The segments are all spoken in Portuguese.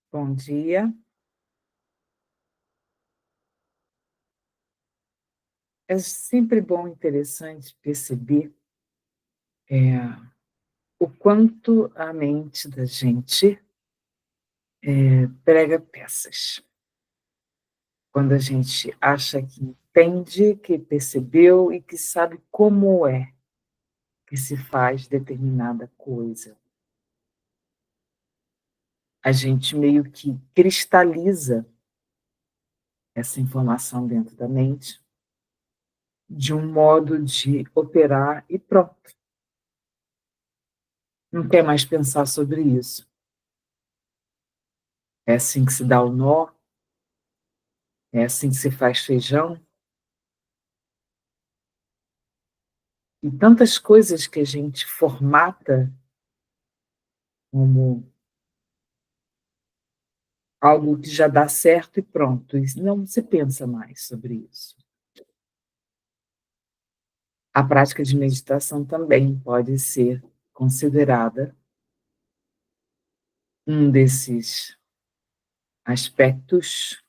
Bom dia. É sempre bom e interessante perceber, eh, o quanto a mente da gente, prega peças. Quando a gente acha que entende, que percebeu e que sabe como é que se faz determinada coisa. A gente meio que cristaliza essa informação dentro da mente, de um modo de operar e pronto. Não quer mais pensar sobre isso. É assim que se dá o nó, é assim que se faz feijão. E tantas coisas que a gente formata como algo que já dá certo e pronto, e não se pensa mais sobre isso. A prática de meditação também pode ser considerada um desses aspectos,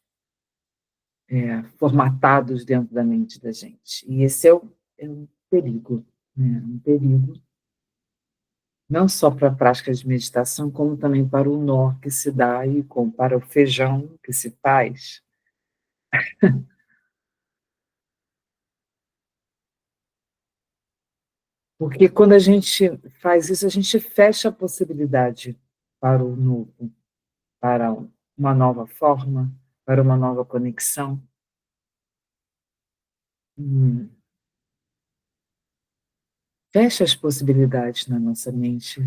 formatados dentro da mente da gente. E esse é um perigo, né, um perigo, não só para a prática de meditação, como também para o nó que se dá e como para o feijão que se faz. Porque quando a gente faz isso, a gente fecha a possibilidade para o novo, para uma nova forma, para uma nova conexão. Hum, Fecha as possibilidades na nossa mente.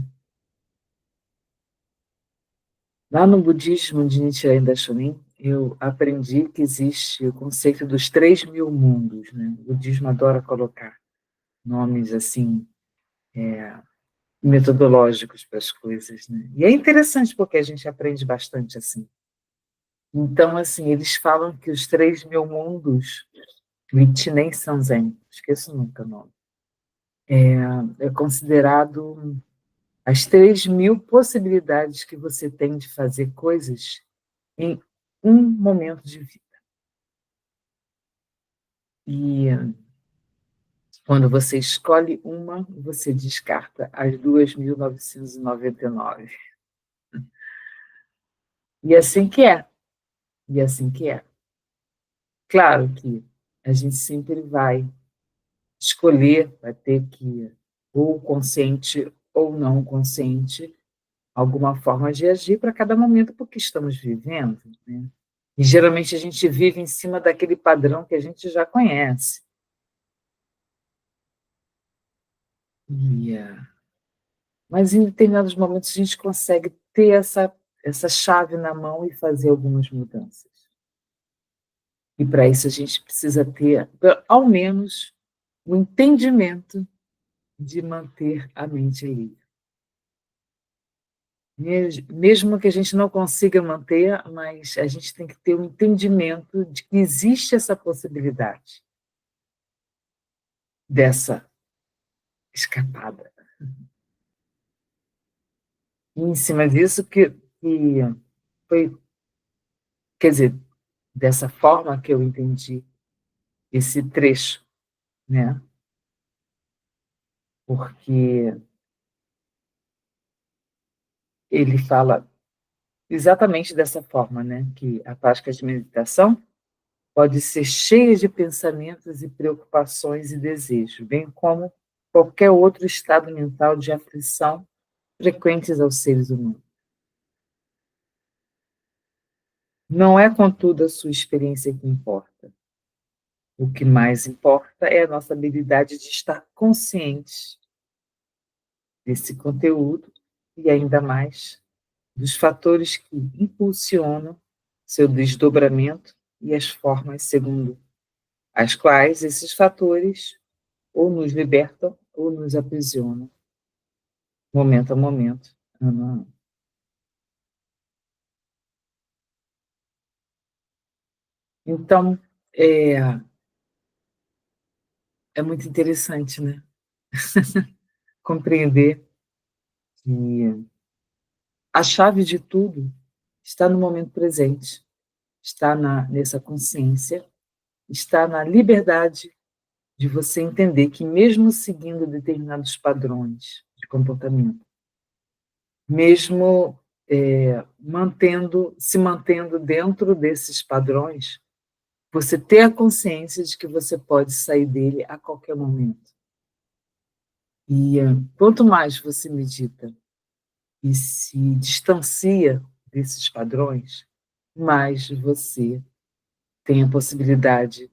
Lá no budismo de Nichiren Daishonin, eu aprendi que existe o conceito dos 3.000 mundos, né? O budismo adora colocar nomes assim, metodológicos para as coisas, né? E é interessante porque a gente aprende bastante assim. Então, assim, eles falam que os 3.000 mundos, Nichiren Sanzen, esqueço nunca o nome, é considerado as 3.000 possibilidades que você tem de fazer coisas em um momento de vida. E quando você escolhe uma, você descarta as 2.999. E assim que é, e assim que é. Claro que a gente sempre vai escolher, vai ter que, ou consciente ou não consciente, alguma forma de agir para cada momento porque estamos vivendo, né? E geralmente a gente vive em cima daquele padrão que a gente já conhece. E, mas em determinados momentos a gente consegue ter essa chave na mão e fazer algumas mudanças. E para isso a gente precisa ter, ao menos, o entendimento de manter a mente livre. Mesmo que a gente não consiga manter, mas a gente tem que ter o entendimento de que existe essa possibilidade dessa escapada. E em cima disso que foi, quer dizer, dessa forma que eu entendi esse trecho, né? Porque ele fala exatamente dessa forma, né? Que a prática de meditação pode ser cheia de pensamentos e preocupações e desejos, bem como qualquer outro estado mental de aflição frequentes aos seres humanos. Não é, contudo, a sua experiência que importa. O que mais importa é a nossa habilidade de estar conscientes desse conteúdo e, ainda mais, dos fatores que impulsionam seu desdobramento e as formas segundo as quais esses fatores ou nos libertam ou nos aprisionam, momento a momento, ano a ano. Então, é, é muito interessante, né? Compreender que a chave de tudo está no momento presente, está nessa consciência, está na liberdade de você entender que mesmo seguindo determinados padrões de comportamento, mesmo se mantendo dentro desses padrões, você ter a consciência de que você pode sair dele a qualquer momento. E quanto mais você medita e se distancia desses padrões, mais você tem a possibilidade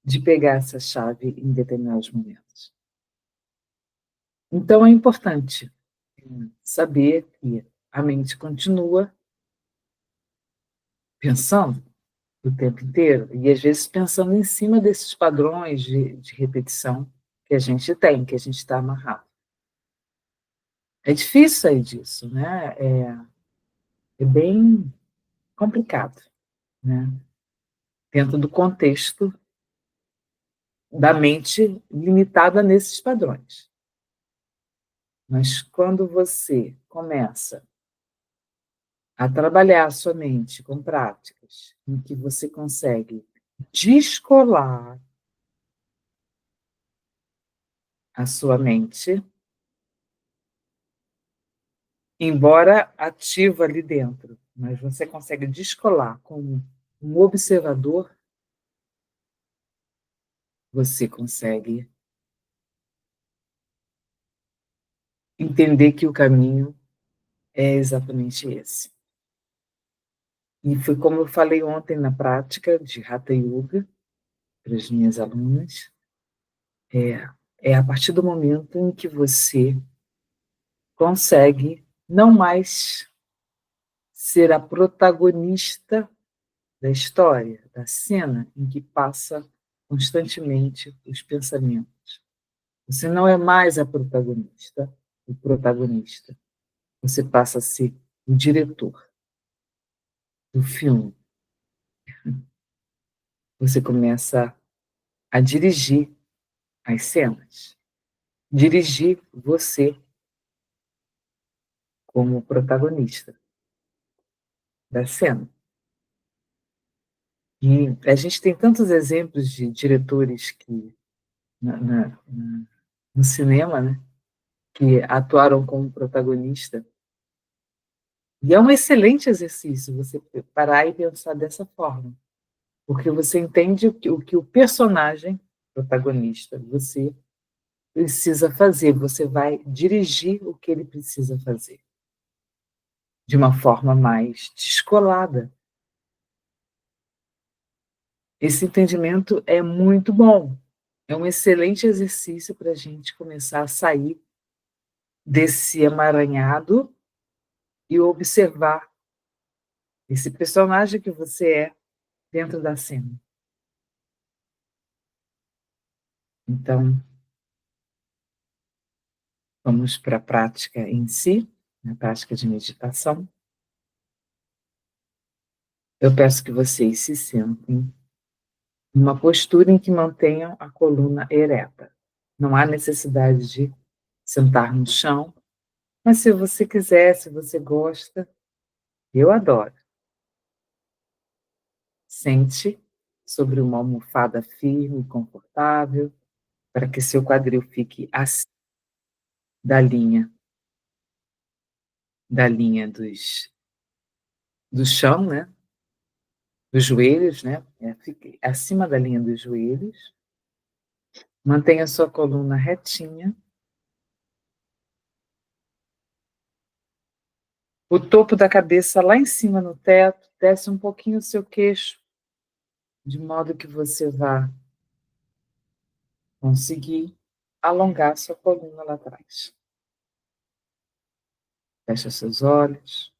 de pegar essa chave em determinados momentos. Então, é importante saber que a mente continua pensando o tempo inteiro, e às vezes pensando em cima desses padrões de repetição que a gente tem, que a gente está amarrado. É difícil sair disso, né? É bem complicado, né? Dentro do contexto da mente limitada nesses padrões. Mas quando você começa a trabalhar a sua mente com práticas em que você consegue descolar a sua mente, embora ativa ali dentro, mas você consegue descolar como um observador, você consegue entender que o caminho é exatamente esse. E foi como eu falei ontem na prática de Hatha Yoga para as minhas alunas, é a partir do momento em que você consegue não mais ser a protagonista da história, da cena em que passa constantemente os pensamentos. Você não é mais a protagonista, o protagonista. Você passa a ser o diretor do filme. Você começa a dirigir as cenas. Dirigir você como protagonista da cena. E a gente tem tantos exemplos de diretores que no cinema, né, que atuaram como protagonista. E é um excelente exercício você parar e pensar dessa forma, porque você entende o que o personagem protagonista, você precisa fazer, você vai dirigir o que ele precisa fazer, de uma forma mais descolada. Esse entendimento é muito bom, é um excelente exercício para a gente começar a sair desse emaranhado e observar esse personagem que você é dentro da cena. Então, vamos para a prática em si, a prática de meditação. Eu peço que vocês se sentem numa postura em que mantenham a coluna ereta. Não há necessidade de sentar no chão, mas se você quiser, se você gosta, eu adoro. Sente sobre uma almofada firme e confortável, para que seu quadril fique acima da linha do chão, né? Dos joelhos, né? Fique acima da linha dos joelhos. Mantenha sua coluna retinha. O topo da cabeça lá em cima no teto, desce um pouquinho o seu queixo, de modo que você vá conseguir alongar sua coluna lá atrás. Feche seus olhos.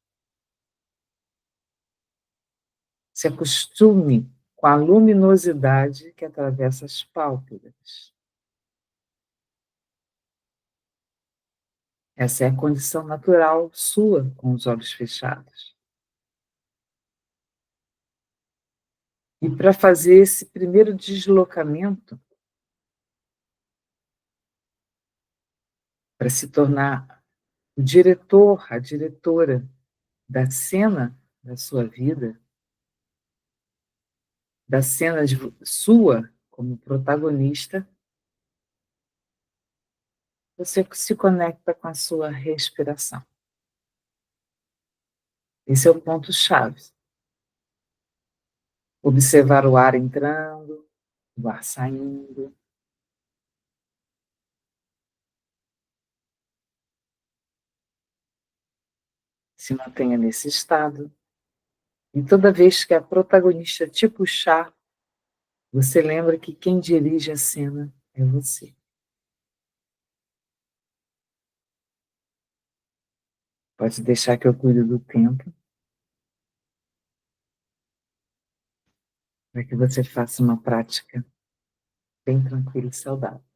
Se acostume com a luminosidade que atravessa as pálpebras. Essa é a condição natural sua com os olhos fechados. E para fazer esse primeiro deslocamento, para se tornar o diretor, a diretora da cena da sua vida, da cena sua como protagonista, você se conecta com a sua respiração. Esse é o ponto-chave. Observar o ar entrando, o ar saindo. Se mantenha nesse estado. E toda vez que a protagonista te puxar, você lembra que quem dirige a cena é você. Pode deixar que eu cuide do tempo, para que você faça uma prática bem tranquila e saudável.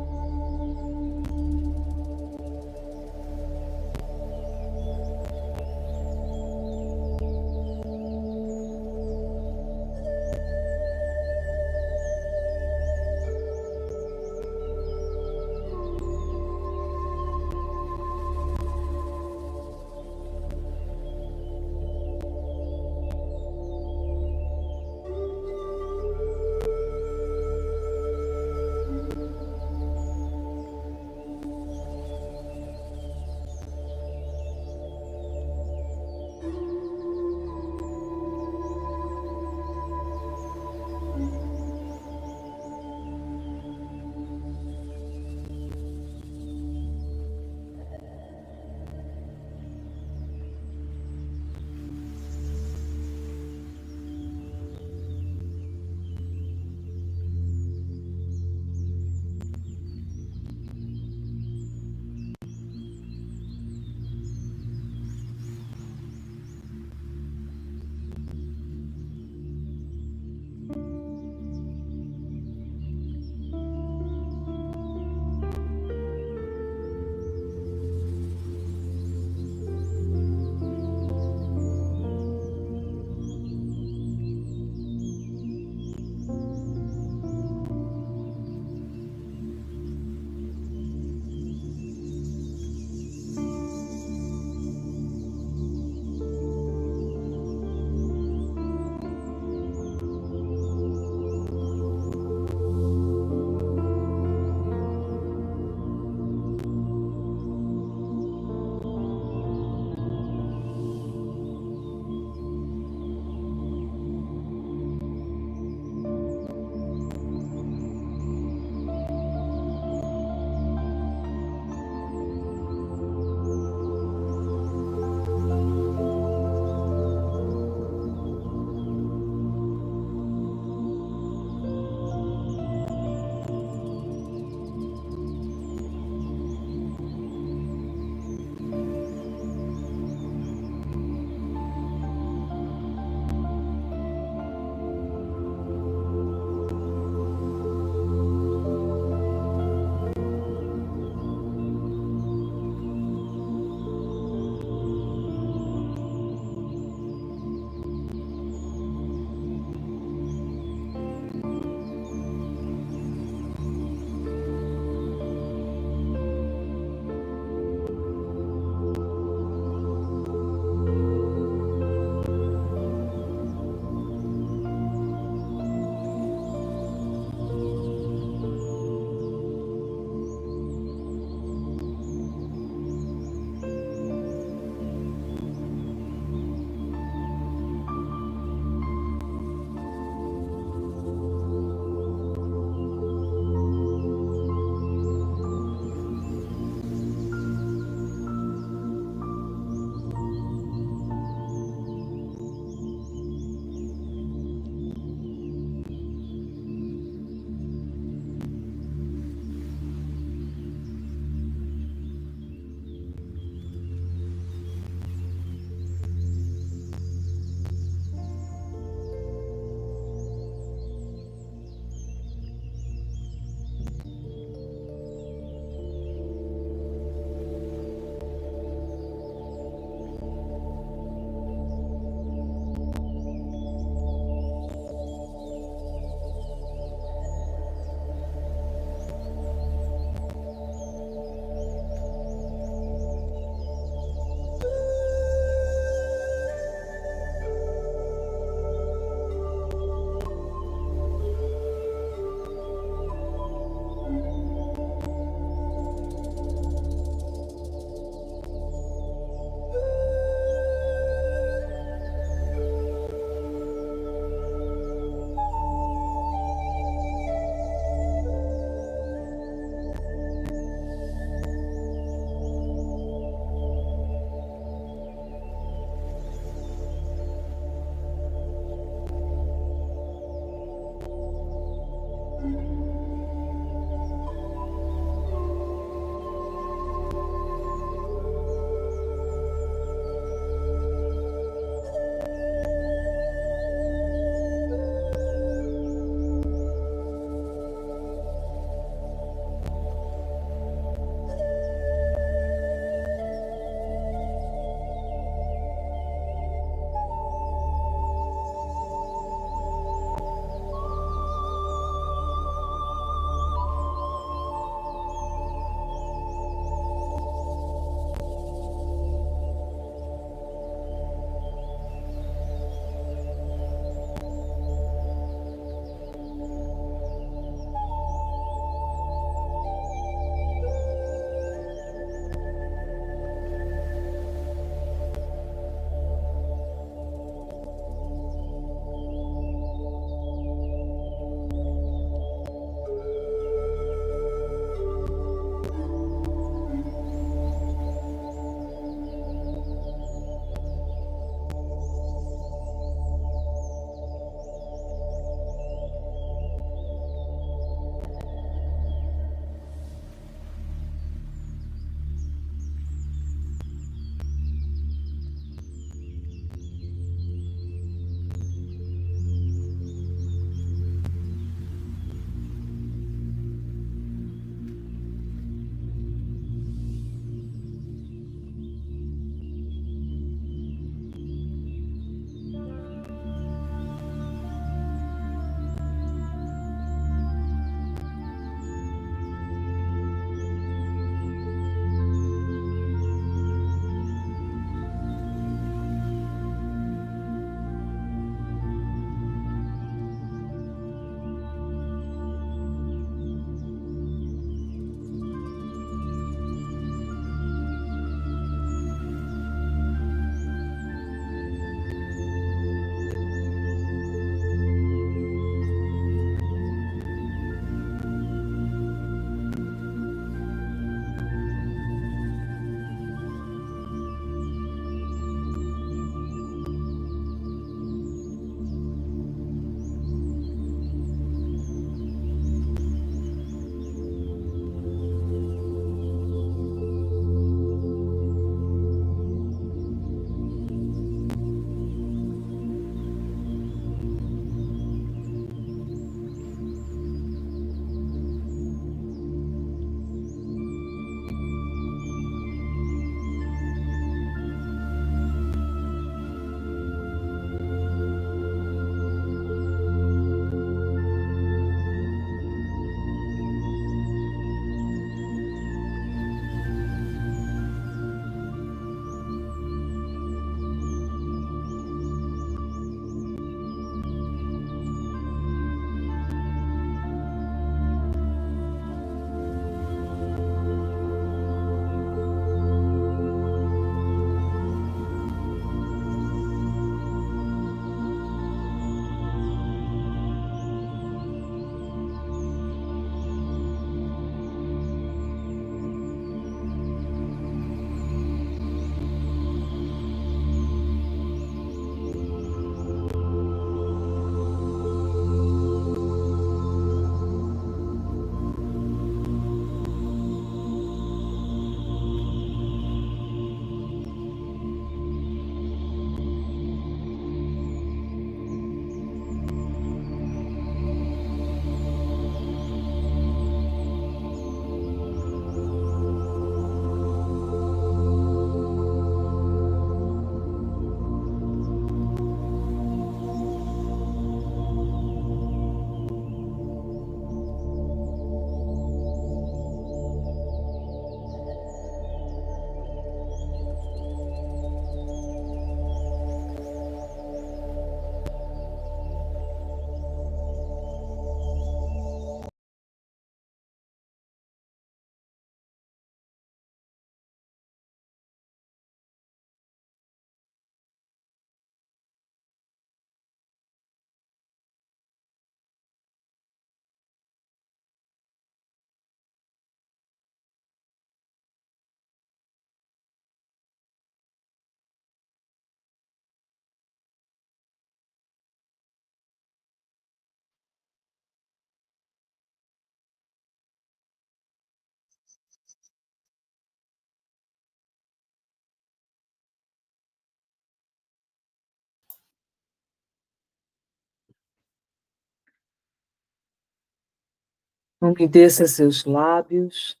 Umedeça seus lábios,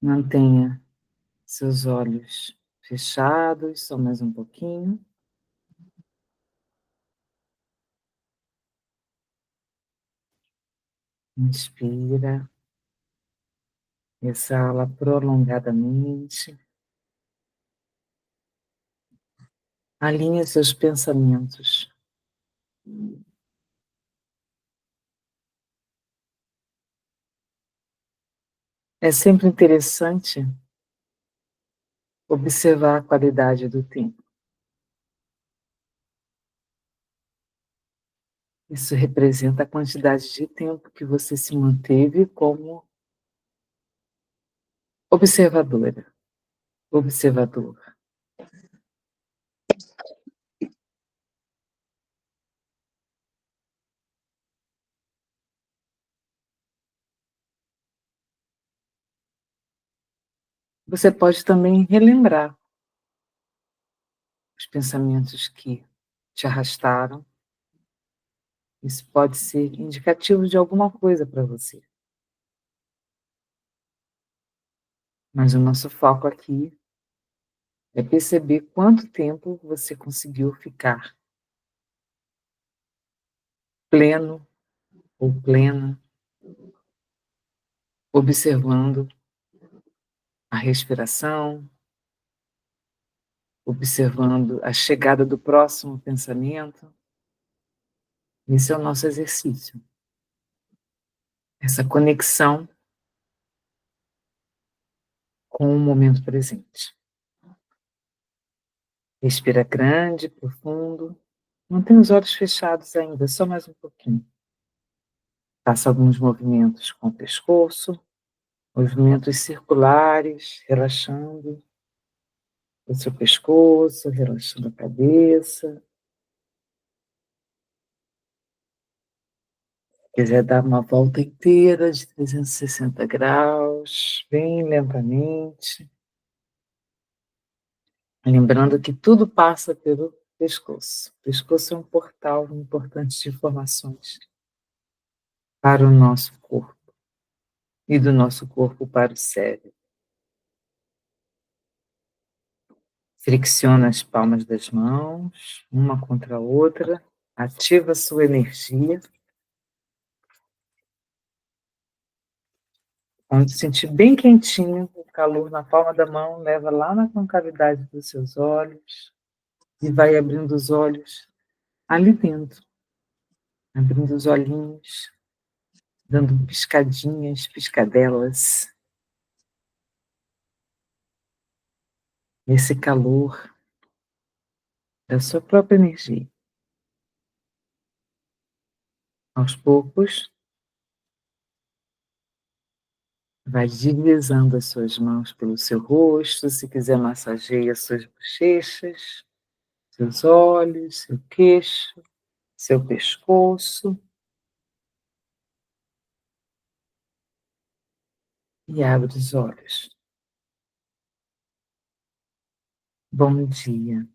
mantenha seus olhos fechados, só mais um pouquinho. Inspira, exala prolongadamente. Alinhe seus pensamentos. É sempre interessante observar a qualidade do tempo. Isso representa a quantidade de tempo que você se manteve como observadora, observador. Você pode também relembrar os pensamentos que te arrastaram. Isso pode ser indicativo de alguma coisa para você. Mas o nosso foco aqui é perceber quanto tempo você conseguiu ficar pleno ou plena, observando a respiração, observando a chegada do próximo pensamento. Esse é o nosso exercício. Essa conexão com o momento presente. Respira grande, profundo. Mantém os olhos fechados ainda, só mais um pouquinho. Faça alguns movimentos com o pescoço, movimentos circulares, relaxando o seu pescoço, relaxando a cabeça. Quiser dar uma volta inteira de 360 graus, bem lentamente. Lembrando que tudo passa pelo pescoço. O pescoço é um portal importante de informações para o nosso corpo e do nosso corpo para o cérebro. Flexiona as palmas das mãos, uma contra a outra, ativa a sua energia. Quando sentir bem quentinho, o calor na palma da mão, leva lá na concavidade dos seus olhos e vai abrindo os olhos ali dentro, abrindo os olhinhos, dando piscadinhas, piscadelas. Esse calor da sua própria energia. Aos poucos, vai deslizando as suas mãos pelo seu rosto, se quiser massageia suas bochechas, seus olhos, seu queixo, seu pescoço. E abre os olhos. Bom dia.